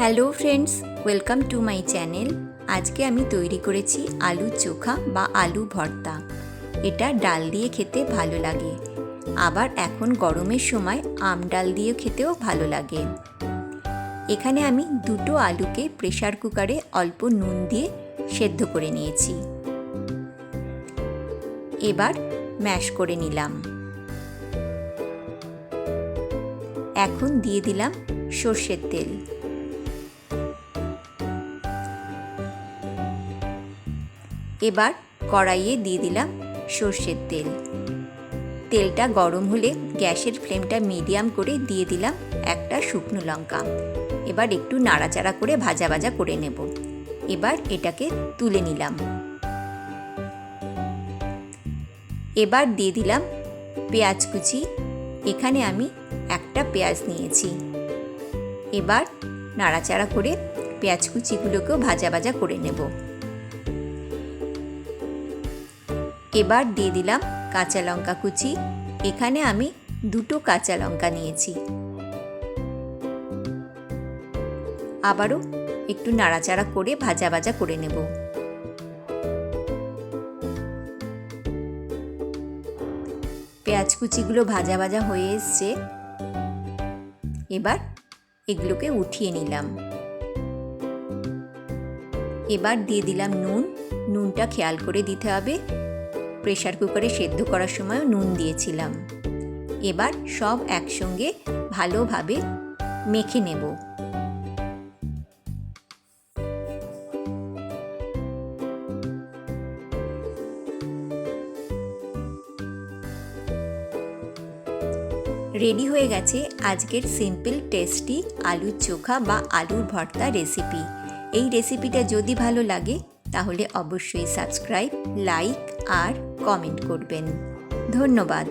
Hello friends, welcome to my channel. আজকে আমি তৈরি করেছি আলু চোখা বা আলু ভর্তা। এটা ডাল দিয়ে খেতে ভালো লাগে, আবার এখন গরমের সময় আম ডাল দিয়ে খেতেও ভালো লাগে। এখানে আমি দুটো আলুকে প্রেসার কুকারে অল্প নুন দিয়ে সেদ্ধ করে নিয়েছি। এবার ম্যাশ করে নিলাম। এখন দিয়ে দিলাম সর্ষের তেল। এবার কড়াইয়ে দিয়ে দিলাম সর্ষের তেল। তেলটা গরম হলে গ্যাসের ফ্লেমটা মিডিয়াম করে দিয়ে দিলাম একটা শুকনো লঙ্কা। এবার একটু নাড়াচাড়া করে ভাজা ভাজা করে নেব। এবার এটাকে তুলে নিলাম। এবার দিয়ে দিলাম পেঁয়াজ কুচি। এখানে আমি একটা পেঁয়াজ নিয়েছি। এবার নাড়াচাড়া করে পেঁয়াজ কুচিগুলোকেও ভাজা ভাজা করে নেব। এবার দিয়ে দিলাম কাঁচা লঙ্কা কুচি। এখানে আমি দুটো কাঁচা লঙ্কা নিয়েছি। আবারও একটু নাড়াচাড়া করে ভাজা ভাজা করে নেব। পেঁয়াজ কুচিগুলো ভাজা ভাজা হয়ে এসছে। এবার এগুলোকে উঠিয়ে নিলাম। এবার দিয়ে দিলাম নুন। নুনটা খেয়াল করে দিতে হবে, প্রেসার কুকারে সেদ্ধ করার সময়ও নুন দিয়েছিলাম। এবার সব একসঙ্গে ভালোভাবে মেখে নেব। রেডি হয়ে গেছে আজকের সিম্পল টেস্টি আলুর চোখা বা আলুর ভর্তা রেসিপি। এই রেসিপিটা যদি ভালো লাগে তাহলে অবশ্যই সাবস্ক্রাইব, লাইক আর কমেন্ট করবেন। ধন্যবাদ।